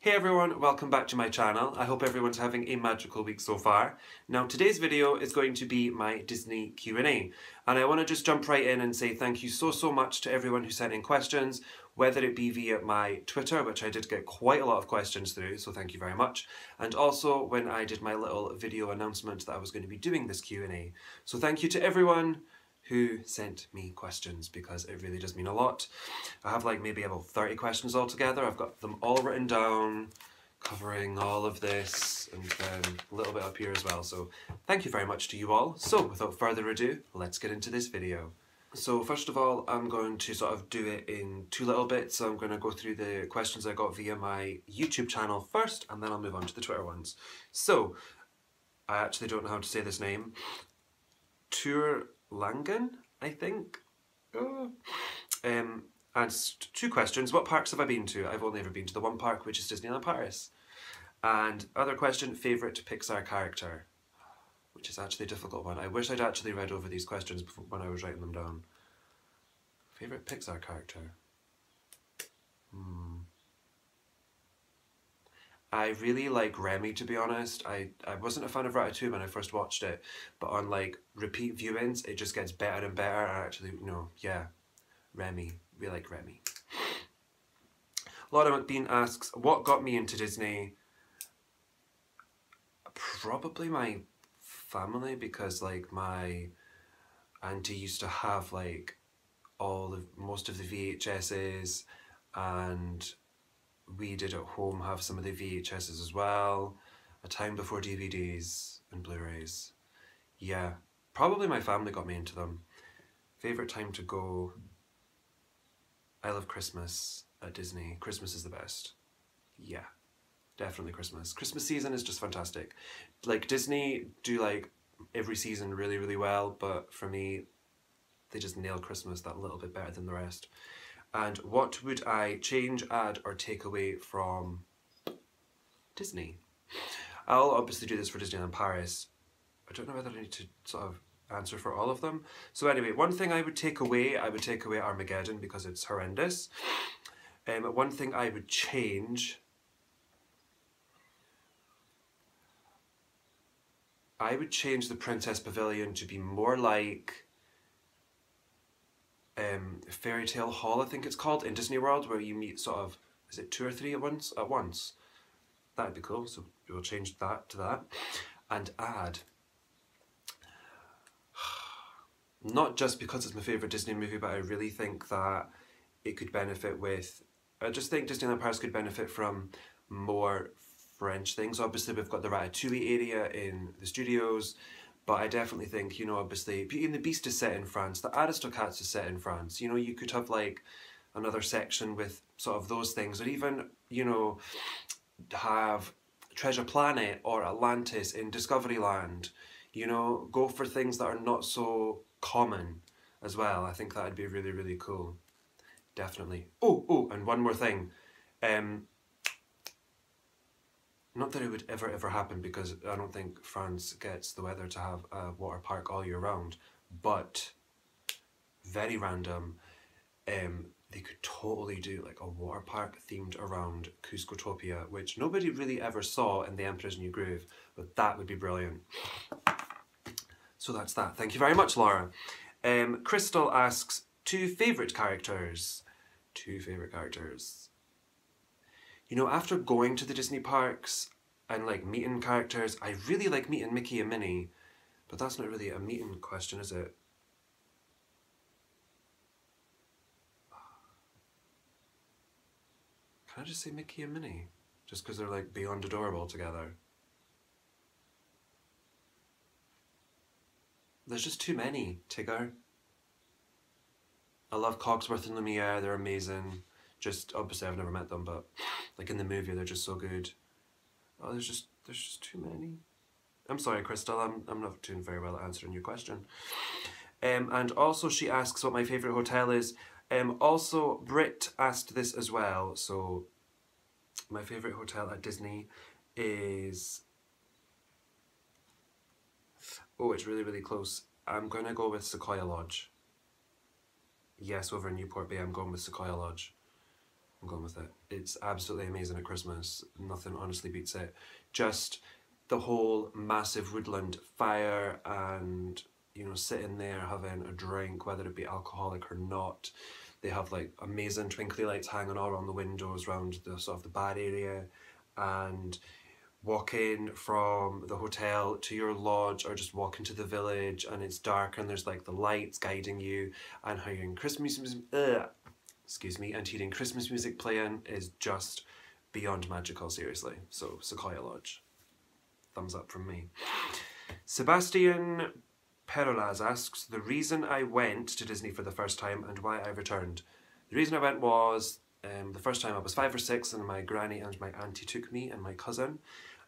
Hey everyone, welcome back to my channel. I hope everyone's having a magical week so far. Now today's video is going to be my Disney Q&A, and I want to just jump right in and say thank you so much to everyone who sent in questions, whether it be via my Twitter, which I did get quite a lot of questions through, so thank you very much, and also when I did my little video announcement that I was going to be doing this Q&A. So thank you to everyone who sent me questions, because it really does mean a lot. I have like maybe about 30 questions altogether. I've got them all written down, covering all of this, and then a little bit up here as well. So thank you very much to you all. So without further ado, let's get into this video. So first of all, I'm going to sort of do it in two little bits. So I'm going to go through the questions I got via my YouTube channel first, and then I'll move on to the Twitter ones. So, I actually don't know how to say this name. Tur Langen, I think. And two questions. What parks have I been to? I've only ever been to the one park, which is Disneyland Paris. And other question, favourite Pixar character? Which is actually a difficult one. I wish I'd actually read over these questions before, when I was writing them down. Favourite Pixar character? I really like Remy, to be honest. I wasn't a fan of Ratatouille when I first watched it, but on like repeat viewings, it just gets better and better. I actually, yeah, Remy. We like Remy. Laura McBean asks, what got me into Disney? Probably my family, because like my auntie used to have like most of the VHSs, and we did at home have some of the VHSs as well, a time before DVDs and Blu-rays. Yeah, probably my family got me into them. Favourite time to go? I love Christmas at Disney. Christmas is the best. Yeah, definitely Christmas. Christmas season is just fantastic. Like Disney do like every season really well, but for me, they just nail Christmas that little bit better than the rest. And what would I change, add, or take away from Disney? I'll obviously do this for Disneyland Paris. I don't know whether I need to sort of answer for all of them. So anyway, one thing I would take away Armageddon, because it's horrendous. One thing I would change, I would change the Princess Pavilion to be more like Fairy Tale Hall, I think it's called, in Disney World, where you meet sort of, is it 2 or 3 at once? That'd be cool, so we'll change that to that. And add, not just because it's my favourite Disney movie, but I really think that it could benefit with, I just think Disneyland Paris could benefit from more French things. Obviously we've got the Ratatouille area in the studios, but I definitely think, obviously Beauty and the Beast is set in France, the Aristocats is set in France, you could have like another section with sort of those things, or even, have Treasure Planet or Atlantis in Discoveryland, go for things that are not so common as well. I think that would be really cool. Definitely. Oh, and one more thing. Not that it would ever happen, because I don't think France gets the weather to have a water park all year round, but very random, they could totally do like a water park themed around Cuscotopia, which nobody really ever saw in The Emperor's New Groove, but that would be brilliant. So that's that. Thank you very much, Laura. Crystal asks, two favourite characters. After going to the Disney parks and like meeting characters, I really like meeting Mickey and Minnie, but that's not really a meeting question, is it? Can I just say Mickey and Minnie? Just because they're like beyond adorable together. There's just too many, Tigger. I love Cogsworth and Lumiere, they're amazing. Just, obviously I've never met them, but like in the movie they're just so good. Oh, there's just too many. I'm sorry, Crystal, I'm not doing very well at answering your question. And also she asks what my favourite hotel is. Also, Britt asked this as well, so my favourite hotel at Disney is... Oh, it's really close. I'm going to go with Sequoia Lodge. Yes, over in Newport Bay, I'm going with Sequoia Lodge. I'm going with it. It's absolutely amazing at Christmas. Nothing honestly beats it. Just the whole massive woodland fire and, you know, sitting there having a drink, whether it be alcoholic or not. They have like amazing twinkly lights hanging all around the windows around the sort of the bar area, and walking from the hotel to your lodge or just walking to the village and it's dark and there's like the lights guiding you, and hearing Christmas music, and hearing Christmas music playing is just beyond magical, seriously. So Sequoia Lodge, thumbs up from me. Sebastian Perolaz asks, the reason I went to Disney for the first time and why I returned. The reason I went was the first time I was 5 or 6 and my granny and my auntie took me and my cousin.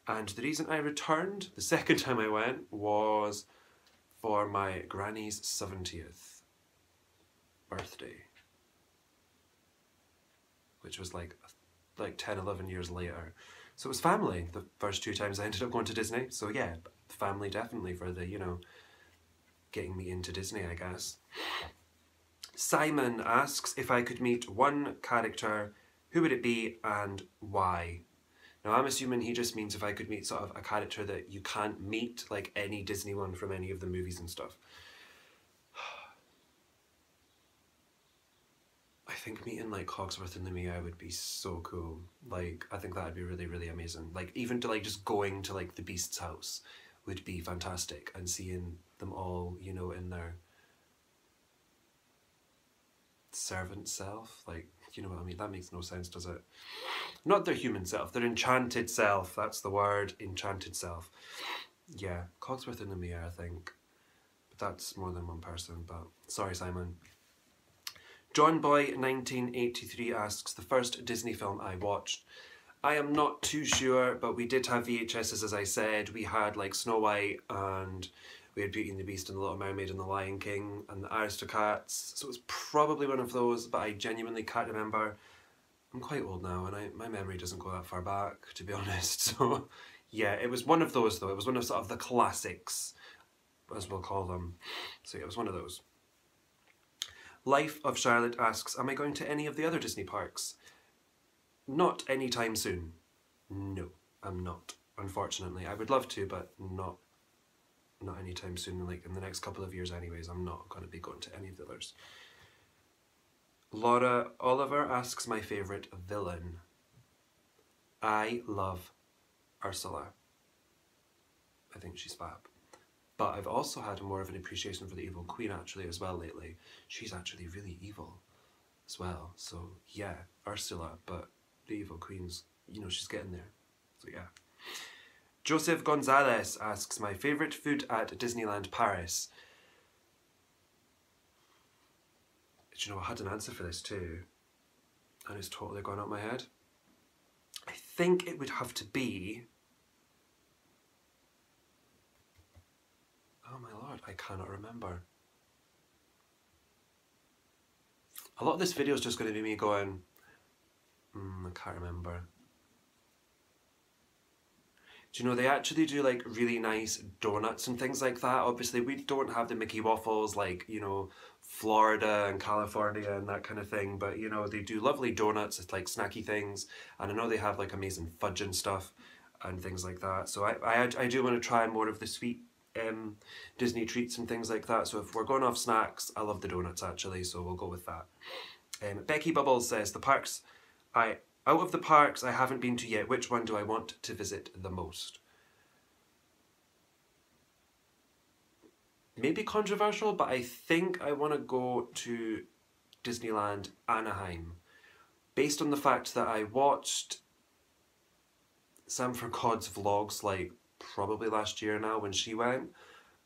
And the reason I returned the second time I went was for my granny's 70th birthday, which was like 10, 11 years later. So it was family the first 2 times I ended up going to Disney. So yeah, family definitely for the, you know, getting me into Disney, I guess. Simon asks, if I could meet one character, who would it be and why? Now I'm assuming he just means if I could meet sort of a character that you can't meet, like any Disney one from any of the movies and stuff. I think meeting like Cogsworth and Lumiere would be so cool. Like, I think that would be really, really amazing. Like, even to like just going to like the Beast's house would be fantastic, and seeing them all, you know, in their servant self, like, you know what I mean? That makes no sense, does it? Not their human self, their enchanted self, that's the word, enchanted self. Yeah, Cogsworth and Lumiere, I think. But that's more than one person, but sorry, Simon. John Boy 1983 asks, the first Disney film I watched. I am not too sure, but we did have VHSs, as I said. We had like Snow White, and we had Beauty and the Beast and the Little Mermaid and the Lion King and the Aristocats. So it was probably one of those, but I genuinely can't remember. I'm quite old now, and my memory doesn't go that far back, to be honest. So yeah, it was one of those though. It was one of sort of the classics, as we'll call them. So yeah, it was one of those. Life of Charlotte asks, am I going to any of the other Disney parks? Not anytime soon. No, I'm not, unfortunately. I would love to, but not anytime soon. Like in the next couple of years anyways, I'm not going to be going to any of the others. Laura Oliver asks my favourite villain. I love Ursula. I think she's fab. But I've also had more of an appreciation for the Evil Queen actually as well lately. She's actually really evil as well. So yeah, Ursula, but the Evil Queen's, you know, she's getting there. So yeah. Joseph Gonzalez asks, my favourite food at Disneyland Paris. Do you know, I had an answer for this too, and it's totally gone out my head. I think it would have to be... Oh my lord, I cannot remember. A lot of this video is just going to be me going, I can't remember. Do you know, they actually do like really nice donuts and things like that. Obviously, we don't have the Mickey waffles like, you know, Florida and California and that kind of thing. But, you know, they do lovely donuts. It's like snacky things. And I know they have like amazing fudge and stuff and things like that. So I do want to try more of the sweet Disney treats and things like that. So if we're going off snacks, I love the donuts actually. So we'll go with that. Becky Bubbles says, out of the parks I haven't been to yet, which one do I want to visit the most? Maybe controversial, but I think I want to go to Disneyland Anaheim. Based on the fact that I watched Sam for God's vlogs like probably last year now when she went,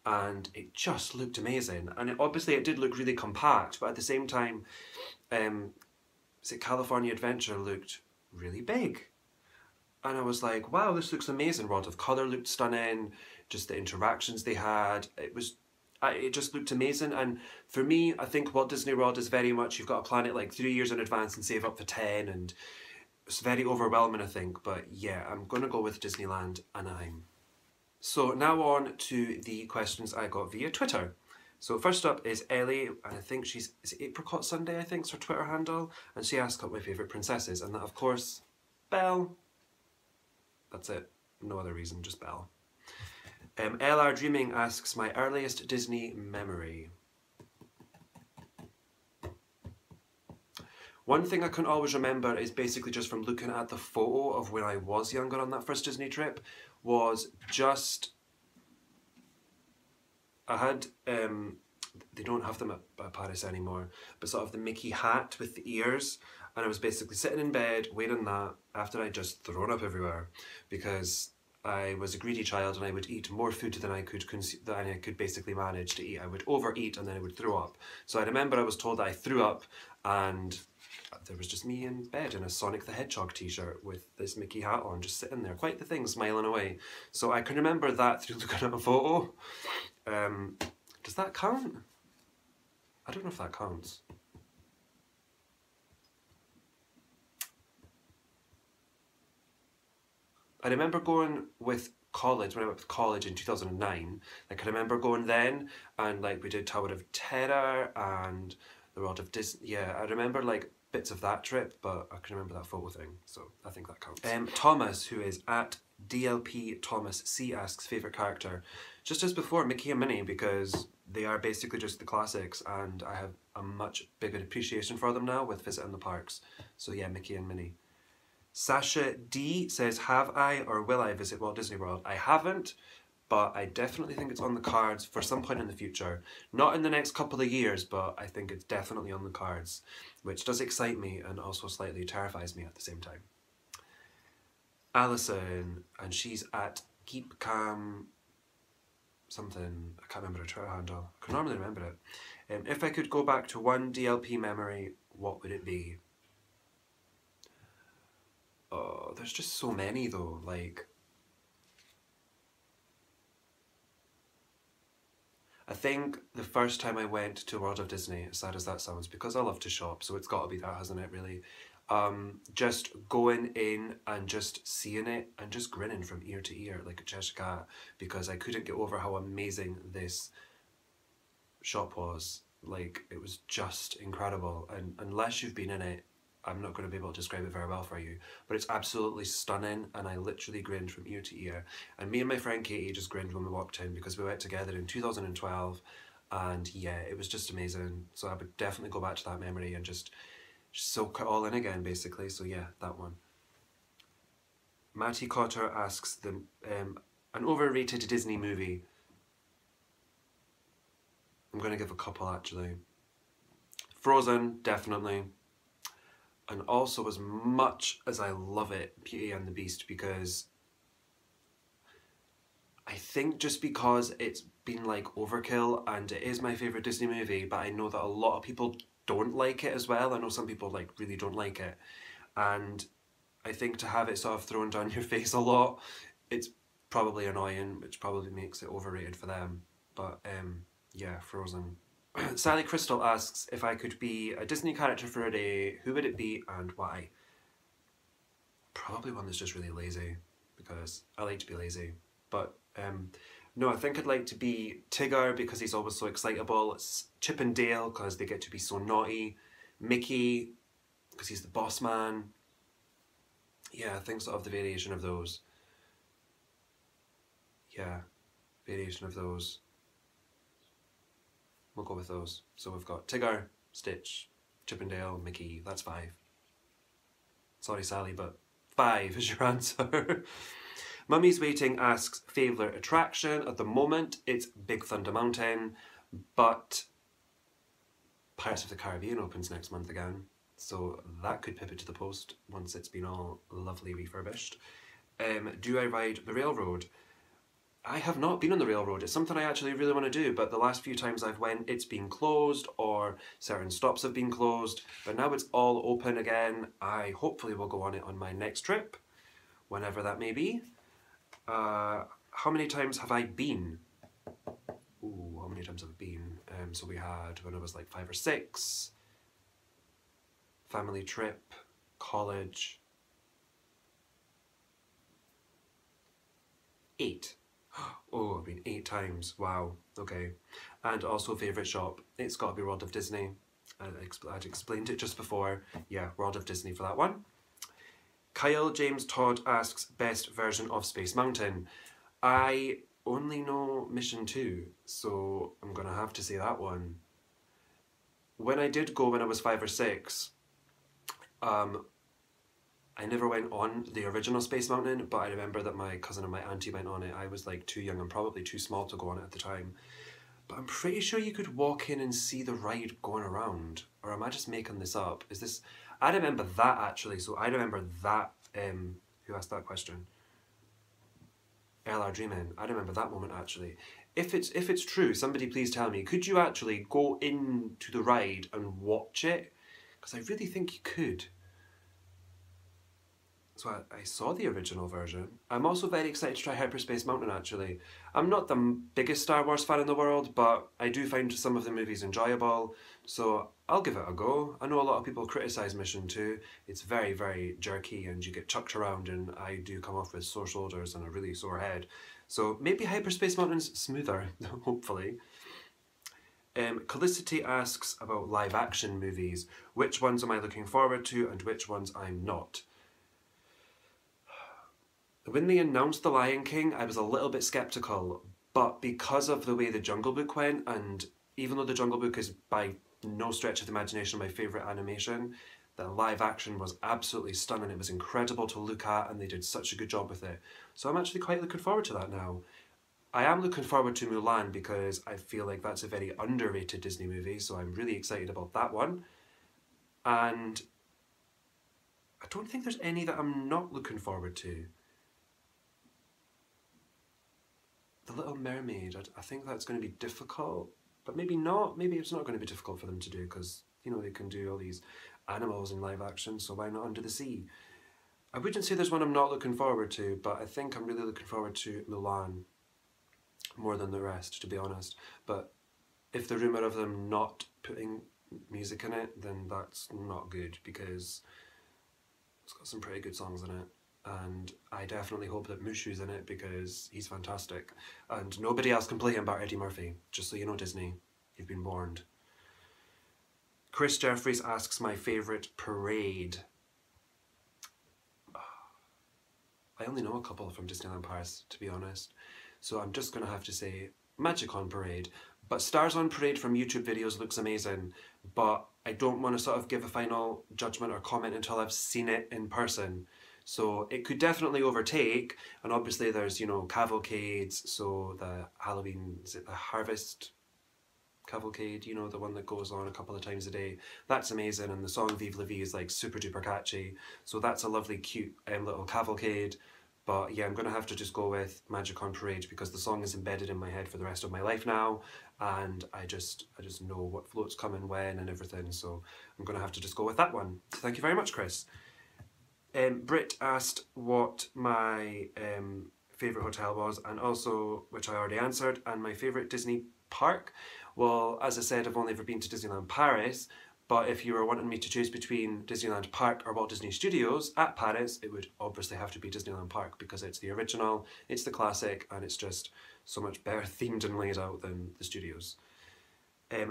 and it just looked amazing. And obviously it did look really compact, but at the same time, California Adventure looked really big. And I was like, wow, this looks amazing. World of Colour looked stunning. Just the interactions they had. It just looked amazing. And for me, I think Walt Disney World is very much, you've got to plan it like 3 years in advance and save up for 10. And it's very overwhelming, I think. But yeah, I'm going to go with Disneyland Anaheim. So now on to the questions I got via Twitter. So first up is Ellie, and I think is it Apricot Sunday, I think, is her Twitter handle, and she asked what my favourite princess is, and that, of course, Belle. That's it. No other reason, just Belle. LR Dreaming asks my earliest Disney memory. One thing I can always remember is basically just from looking at the photo of when I was younger on that first Disney trip, was just, I had, they don't have them at Paris anymore, but sort of the Mickey hat with the ears, and I was basically sitting in bed wearing that after I'd just thrown up everywhere, because I was a greedy child and I would eat more food than I could basically manage to eat. I would overeat and then I would throw up. So I remember I was told that I threw up, and there was just me in bed in a Sonic the Hedgehog t-shirt with this Mickey hat on, just sitting there, quite the thing, smiling away. So I can remember that through looking at a photo. Does that count? I don't know if that counts. I remember going with college, when I went with college in 2009, like I remember going then, and like we did Tower of Terror and the World of Disney. Yeah, I remember like bits of that trip, but I can remember that photo thing, so I think that counts. Thomas, who is at DLP Thomas C, asks favourite character. Just as before, Mickey and Minnie, because they are basically just the classics, and I have a much bigger appreciation for them now with visiting the parks. So yeah, Mickey and Minnie. Sasha D says, have I or will I visit Walt Disney World? I haven't, but I definitely think it's on the cards for some point in the future. Not in the next couple of years, but I think it's definitely on the cards, which does excite me and also slightly terrifies me at the same time. Alison, and she's at Keep Calm something, I can't remember her Twitter handle. I can normally remember it. If I could go back to one DLP memory, what would it be? Oh, there's just so many though, like... I think the first time I went to World of Disney, as sad as that sounds, because I love to shop, so it's got to be that, hasn't it, really? Just going in and just seeing it and just grinning from ear to ear like a Cheshire cat, because I couldn't get over how amazing this shop was. Like, it was just incredible, and unless you've been in it, I'm not going to be able to describe it very well for you, but it's absolutely stunning, and I literally grinned from ear to ear. And me and my friend Katie just grinned when we walked in, because we went together in 2012, and yeah, it was just amazing. So I would definitely go back to that memory and just soak it all in again, basically. So yeah, that one. Matty Cotter asks an overrated Disney movie. I'm going to give a couple, actually. Frozen, definitely. And also, as much as I love it, Beauty and the Beast, because I think just because it's been like overkill and it is my favourite Disney movie, but I know that a lot of people don't like it as well. I know some people like really don't like it. And I think to have it sort of thrown down your face a lot, it's probably annoying, which probably makes it overrated for them. But yeah, Frozen. Sally Crystal asks, if I could be a Disney character for a day, who would it be and why? Probably one that's just really lazy, because I like to be lazy. But no, I think I'd like to be Tigger, because he's always so excitable. It's Chip and Dale, because they get to be so naughty. Mickey, because he's the boss man. Yeah, I think sort of the variation of those. Yeah, variation of those. We'll go with those. So we've got Tigger, Stitch, Chip and Dale, Mickey. That's 5. Sorry, Sally, but 5 is your answer. Mummy's Waiting asks favourite attraction. At the moment, it's Big Thunder Mountain, but Pirates of the Caribbean opens next month again, so that could pip it to the post once it's been all lovely refurbished. Do I ride the railroad? I have not been on the railroad. It's something I actually really want to do, but the last few times I've went, it's been closed or certain stops have been closed, but now it's all open again. I hopefully will go on it on my next trip, whenever that may be. How many times have I been? Ooh, how many times have I been? So we had when I was like 5 or 6, family trip, college, 8. Oh, I've been 8 times. Wow. Okay. And also favourite shop. It's got to be World of Disney. I'd explained it just before. Yeah, World of Disney for that one. Kyle James Todd asks, best version of Space Mountain. I only know Mission 2, so I'm going to have to say that one. When I did go when I was 5 or 6, I never went on the original Space Mountain, but I remember that my cousin and my auntie went on it. I was like too young and probably too small to go on it at the time. But I'm pretty sure you could walk in and see the ride going around. Or am I just making this up? Is this... I remember that actually, so I remember that... who asked that question? LR Dreamin'. I remember that moment actually. If it's true, somebody please tell me, could you actually go into the ride and watch it? Because I really think you could. So I saw the original version. I'm also very excited to try Hyperspace Mountain actually. I'm not the biggest Star Wars fan in the world, but I do find some of the movies enjoyable, so I'll give it a go. I know a lot of people criticise Mission 2. It's very, very jerky and you get chucked around and I do come off with sore shoulders and a really sore head. So maybe Hyperspace Mountain's smoother, hopefully. Calicity asks about live action movies. Which ones am I looking forward to and which ones I'm not? When they announced The Lion King, I was a little bit sceptical, but because of the way The Jungle Book went, and even though The Jungle Book is by no stretch of the imagination my favourite animation, the live action was absolutely stunning. It was incredible to look at and they did such a good job with it. So I'm actually quite looking forward to that now. I am looking forward to Mulan because I feel like that's a very underrated Disney movie, so I'm really excited about that one. And I don't think there's any that I'm not looking forward to. The Little Mermaid, I think that's going to be difficult, but maybe not. Maybe it's not going to be difficult for them to do because, you know, they can do all these animals in live action, so why not Under the Sea? I wouldn't say there's one I'm not looking forward to, but I think I'm really looking forward to Mulan more than the rest, to be honest. But if the rumour of them not putting music in it, then that's not good because it's got some pretty good songs in it. And I definitely hope that Mushu's in it because he's fantastic. And nobody else can play him but Eddie Murphy. Just so you know, Disney, you've been warned. Chris Jeffries asks my favourite parade. I only know a couple from Disneyland Paris, to be honest. So I'm just going to have to say Magic on Parade. But Stars on Parade from YouTube videos looks amazing. But I don't want to sort of give a final judgment or comment until I've seen it in person. So it could definitely overtake, and obviously there's, you know, cavalcades, so the Halloween, is it the Harvest Cavalcade, you know, the one that goes on a couple of times a day. That's amazing, and the song Vive la Vie is like super duper catchy, so that's a lovely cute little cavalcade. But yeah, I'm going to have to just go with Magic on Parade because the song is embedded in my head for the rest of my life now, and I just know what float's coming when and everything, so I'm going to have to just go with that one. So thank you very much, Chris. Britt asked what my favourite hotel was, and also, which I already answered, and my favourite Disney park. Well, as I said, I've only ever been to Disneyland Paris, but if you were wanting me to choose between Disneyland Park or Walt Disney Studios at Paris, it would obviously have to be Disneyland Park because it's the original, it's the classic, and it's just so much better themed and laid out than the studios.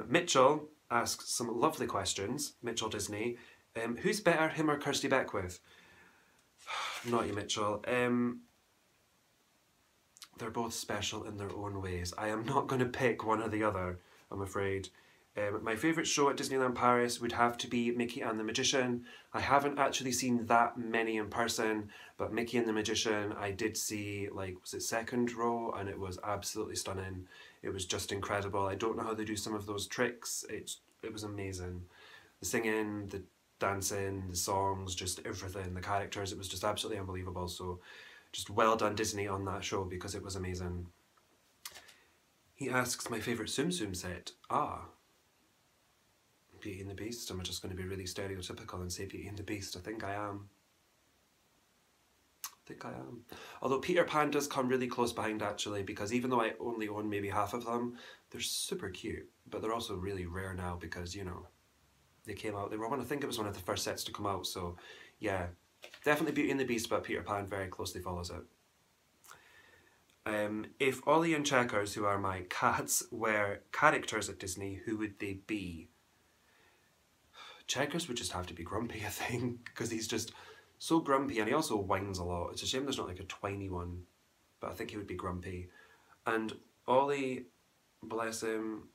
Mitchell asks some lovely questions, Mitchell Disney. Who's better, him or Kirsty Beckwith? Not you, Mitchell. They're both special in their own ways. I am not going to pick one or the other, I'm afraid. My favourite show at Disneyland Paris would have to be Mickey and the Magician. I haven't actually seen that many in person, but Mickey and the Magician I did see, like, was it second row? And it was absolutely stunning. It was just incredible. I don't know how they do some of those tricks. It was amazing. The singing, the dancing, the songs, just everything, the characters, it was just absolutely unbelievable. So just well done Disney on that show because it was amazing. He asks my favourite Tsum Tsum set. Beauty and the Beast. I'm just going to be really stereotypical and say Beauty and the Beast. I think I am. Although Peter Pan does come really close behind actually, because even though I only own maybe half of them, they're super cute, but they're also really rare now because, you know, they came out, I think it was one of the first sets to come out, so yeah, definitely Beauty and the Beast, but Peter Pan very closely follows it. If Ollie and Checkers, who are my cats, were characters at Disney, who would they be? Checkers would just have to be Grumpy, I think, because he's just so grumpy and he also whines a lot. It's a shame there's not like a twiny one, but I think he would be Grumpy. And Ollie, bless him,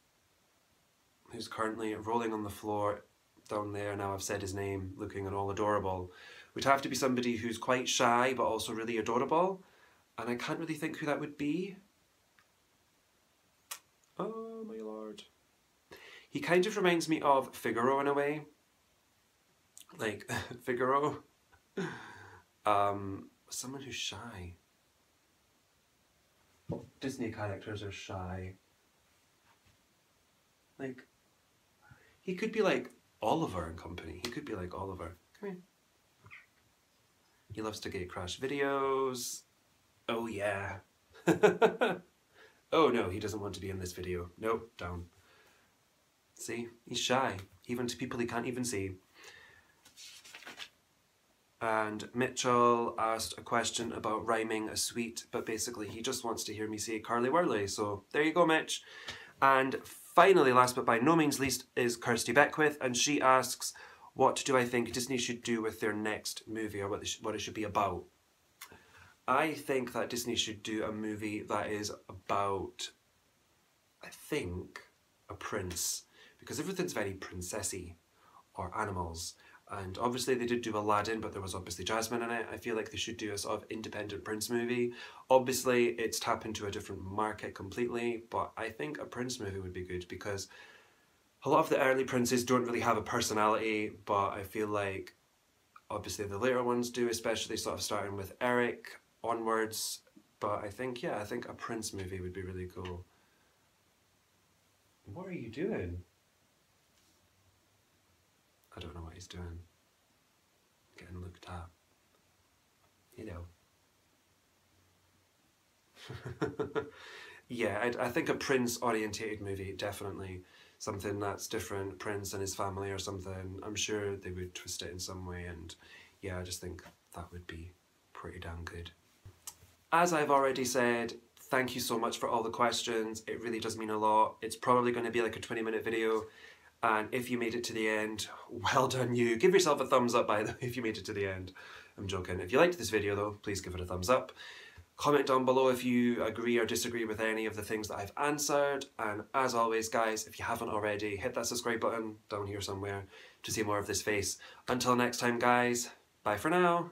who's currently rolling on the floor down there, now I've said his name, looking and all adorable, would have to be somebody who's quite shy but also really adorable. And I can't really think who that would be. Oh my lord. He kind of reminds me of Figaro in a way. Like, Figaro. Someone who's shy. Disney characters are shy. Like, he could be like Oliver and Company. He could be like Oliver. Come here. He loves to gate crash videos. Oh yeah. Oh no, he doesn't want to be in this video. Nope, down. See, he's shy, even to people he can't even see. And Mitchell asked a question about rhyming a sweet, but basically he just wants to hear me say Carly Whirly, so there you go, Mitch. And finally, last but by no means least, is Kirsty Beckwith, and she asks, what do I think Disney should do with their next movie, or what it should be about? I think that Disney should do a movie that is about, I think, a prince, because everything's very princessy, or animals. And obviously they did do Aladdin, but there was obviously Jasmine in it. I feel like they should do a sort of independent Prince movie. Obviously it's tapped into a different market completely, but I think a Prince movie would be good because a lot of the early princes don't really have a personality, but I feel like obviously the later ones do, especially sort of starting with Eric onwards. But I think, yeah, I think a Prince movie would be really cool. What are you doing? I don't know what he's doing. Getting looked at. You know. Yeah, I think a Prince-orientated movie, definitely. Something that's different, Prince and his family or something. I'm sure they would twist it in some way, and yeah, I just think that would be pretty damn good. As I've already said, thank you so much for all the questions. It really does mean a lot. It's probably going to be like a 20-minute video. And if you made it to the end, well done you. Give yourself a thumbs up, by the way, if you made it to the end. I'm joking. If you liked this video though, please give it a thumbs up. Comment down below if you agree or disagree with any of the things that I've answered. And as always, guys, if you haven't already, hit that subscribe button down here somewhere to see more of this face. Until next time, guys, bye for now.